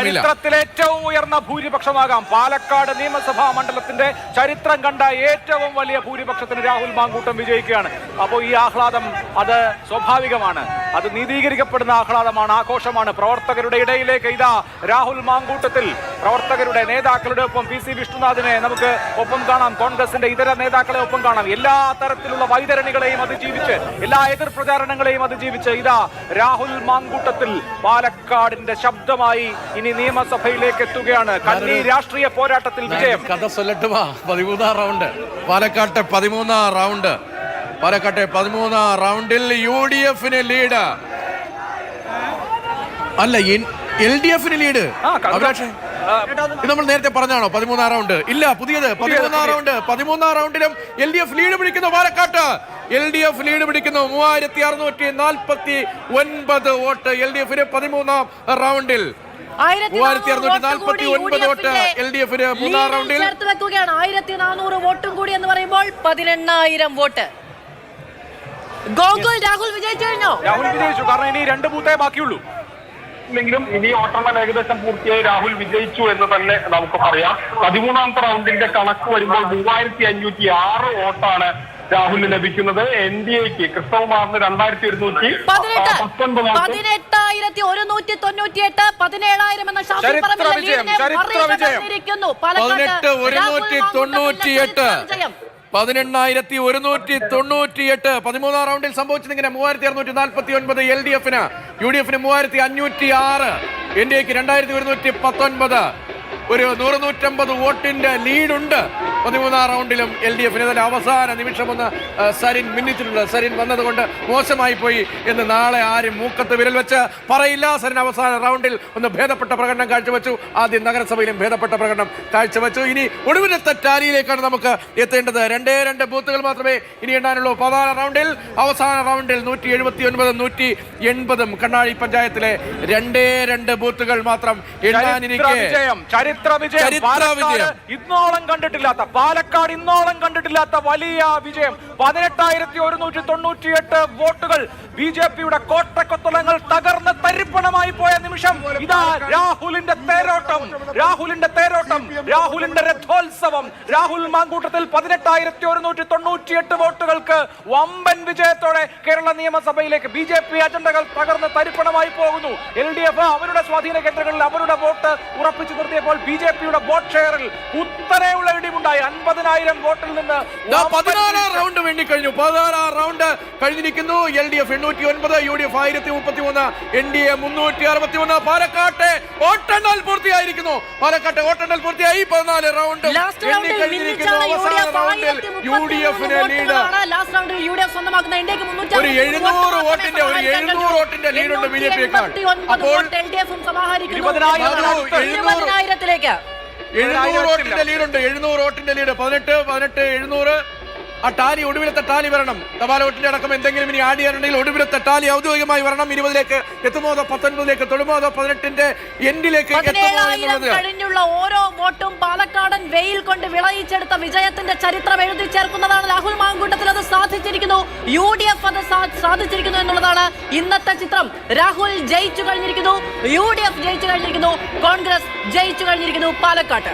ചരിത്രത്തിലെ ഏറ്റവും ഉയർന്ന ഭൂരിപക്ഷമാകാം. പാലക്കാട് നിയമസഭാ മണ്ഡലത്തിന്റെ ചരിത്രം കണ്ട ഏറ്റവും വലിയ ഭൂരിപക്ഷത്തിന് രാഹുൽ മാങ്കൂട്ടം വിജയിക്കുകയാണ്. അപ്പോൾ ഈ ആഹ്ലാദം അത് സ്വാഭാവികമാണ്, അത് നീതീകരിക്കപ്പെടുന്ന ആഹ്ലാദമാണ്, ആഘോഷമാണ്. പ്രവർത്തകരുടെ ഇടയിലേക്ക് ഇതാ രാഹുൽ മാങ്കൂട്ടത്തിൽ പ്രവർത്തകരുടെ നേതാക്കളുടെ ഒപ്പം PC വിഷ്ണുനാഥിനെ നമുക്ക് ഒപ്പം കാണാം, കോൺഗ്രസിന്റെ ഇതര നേതാക്കളെ ഒപ്പം കാണാം. എല്ലാ തരത്തിലുള്ള വൈതരണികളെയും അതിജീവിച്ച്, എല്ലാ എതിർ പ്രചാരണങ്ങളെയും അതിജീവിച്ച് ഇതാ രാഹുൽ മാങ്കൂട്ടത്തിൽ പാലക്കാടിന്റെ ശബ്ദമായി ഇനി നിയമസഭയിലേക്ക് എത്തുകയാണ്. കന്നി രാഷ്ട്രീയ പോരാട്ടത്തിൽ വിജയം. കഥ സൊല്ലട്ടുമാ 13ാം റൗണ്ട് പാലക്കാട്ടെ 13ാം റൗണ്ട് പാലക്കാട്ടെ 13ാം റൗണ്ടിൽ UDF ലീഡ് അല്ല LDF ലീഡ്. ഇത് നമ്മൾ നേരത്തെ പറഞ്ഞാണോ 13ാം റൗണ്ട്? ഇല്ല, പുതിയത് 13ാം റൗണ്ട്. 13ാം റൗണ്ടിലും LDF ലീഡ് പിടിക്കുന്നു. പാലക്കാട്ട് LDF ലീഡ് പിടിക്കുന്നു. 3649 വോട്ട് LDF-ന് 13ാം റൗണ്ടിൽ. 3649 വോട്ട് LDF-ന് 3ാം റൗണ്ടിൽ. 1400 വോട്ടും കൂടി എന്ന് പറയുമ്പോൾ 18,000 വോട്ട്. രാഹുൽ വിജയിച്ചു കഴിഞ്ഞോ? രാഹുൽ വിജയിച്ചു, കാരണം ഇനി 2 ബൂത്തേ ബാക്കിയുള്ളൂ. െങ്കിലും ഇനി വോട്ടെണ്ണൽ ഏകദേശം പൂർത്തിയായി രാഹുൽ വിജയിച്ചു എന്ന് തന്നെ നമുക്ക് പറയാം. 13ാമത്തെ റൗണ്ടിന്റെ കണക്ക് വരുമ്പോൾ 3506 വോട്ടാണ് രാഹുലിന് ലഭിക്കുന്നത്. NDAക്ക് കൃഷ്ണകുമാറിന് 2119, 18,198, 17,000 എന്ന ഷാഫി പറമ്പിൽ ലീഡിനെ മറികടന്നിരിക്കുന്നു. 18,198 18,198. 13ാം റൗണ്ടിൽ സംഭവിച്ചത് ഇങ്ങനെ: 3649 LDF-ന്, UDF-ന് 3506, NDAക്ക് 2119. ഒരു 100-150 വോട്ടിന്റെ ലീഡുണ്ട് 13ാം റൗണ്ടിലും LDF-ന്. ഇതിന്റെ അവസാന നിമിഷം ഒന്ന് സരിൻ മിന്നിച്ചിട്ടുണ്ട്. സരിൻ വന്നതുകൊണ്ട് മോശമായി പോയി എന്ന് നാളെ ആരും മൂക്കത്ത് വിരൽ വെച്ച് പറയില്ല. സരിൻ അവസാന റൗണ്ടിൽ ഒന്ന് ഭേദപ്പെട്ട പ്രകടനം കാഴ്ചവെച്ചു. ആദ്യം നഗരസഭയിലും ഭേദപ്പെട്ട പ്രകടനം കാഴ്ചവെച്ചു. ഇനി ഒടുവിലത്തെ ടാലിയിലേക്കാണ് നമുക്ക് എത്തേണ്ടത്. 2 ബൂത്തുകൾ മാത്രമേ ഇനി എണ്ണാനുള്ളൂ. 14ാം റൗണ്ടിൽ അവസാന റൗണ്ടിൽ 179, 180 കണ്ണാടി പഞ്ചായത്തിലെ 2 ബൂത്തുകൾ മാത്രം എണ്ണാനിരിക്കെ ചരിത്ര വിജയം. ഇന്നോളം കണ്ടിട്ടില്ലാത്ത, പാലക്കാട് ഇന്നോളം കണ്ടിട്ടില്ലാത്ത വലിയ വിജയം. 18,198 വോട്ടുകൾ. BJP-യുടെ കോട്ടക്കൊത്തളങ്ങൾ തകർന്ന് തരിപ്പണമായി പോയ നിമിഷം ഇതാ രാഹുലിന്റെ തേരോട്ടം, രാഹുലിന്റെ രഥോത്സവം. രാഹുൽ മാങ്കൂട്ടത്തിൽ 18,198 വോട്ടുകൾക്ക് വമ്പൻ വിജയത്തോടെ കേരള നിയമസഭയിലേക്ക് BJP അജണ്ടകൾ തകർന്ന് തരിപ്പണമായി പോകുന്നു. LDF അവരുടെ സ്വാധീന കേന്ദ്രങ്ങളിൽ അവരുടെ വോട്ട് ഉറപ്പിച്ചു നിർത്തിയപ്പോൾ BJP-യുടെ വോട്ട് ഷെയറിൽ കുത്തനെയുള്ള ഇടിവുണ്ടായി. 50,000 വോട്ടിൽ നിന്ന് 14ാം റൗണ്ട് വേണ്ടി കഴിഞ്ഞു. 16ാം റൗണ്ട് കഴിഞ്ഞിരിക്കുന്നു. LDF 809, UDF 1033, NDA 361. പാലക്കാട്ടെ വോട്ടെണ്ണൽ പൂർത്തിയായിരിക്കുന്നു. പാലക്കാട്ടെ വോട്ടെണ്ണൽ പൂർത്തിയായി. 14 റൗണ്ട് കഴിഞ്ഞിരിക്കുന്നു. അവസാന റൗണ്ടിൽ UDF-ന് ലീഡ്. ഒരു 700 വോട്ടിന്റെ ലീഡുണ്ട് BJP-യേക്കാൾ. അപ്പോൾ 700 വോട്ടിന്റെ ലീഡുണ്ട്. 700 വോട്ടിന്റെ ലീഡ്. 18, 700. ആ ടാലി, ഒടുവിലത്തെ ടാലി വരണം. തപാൽ വോട്ടിന്റെ അടക്കം എന്തെങ്കിലും ഇനി ആഡ് ചെയ്യാനുണ്ടെങ്കിൽ ഒടുവിലത്തെ ടാലി ഔദ്യോഗികമായി വരണം. 20ലേക്ക് എത്തുമോ, 19ലേക്ക് തൊടുമോ, 18ന്റെ എൻഡിലേക്ക് എത്തുമോ എന്നുള്ളത്. കഴിഞ്ഞുള്ള ഓരോ വോട്ടും പാലക്കാടൻ വെയിൽ കൊണ്ട് വിളയിച്ചെടുത്ത വിജയത്തിന്റെ ചരിത്രം എഴുതി ചേർക്കുന്നതാണ്. രാഹുൽ മാങ്കൂട്ടത്തിൽ അത് സാധിച്ചിരിക്കുന്നു. UDF അത് സാധിച്ചിരിക്കുന്നു എന്നുള്ളതാണ് ഇന്നത്തെ ചിത്രം. രാഹുൽ ജയിച്ചു കഴിഞ്ഞിരിക്കുന്നു, UDF ജയിച്ചു കഴിഞ്ഞിരിക്കുന്നു, കോൺഗ്രസ് ജയിച്ചു കഴിഞ്ഞിരിക്കുന്നു പാലക്കാട്ട്.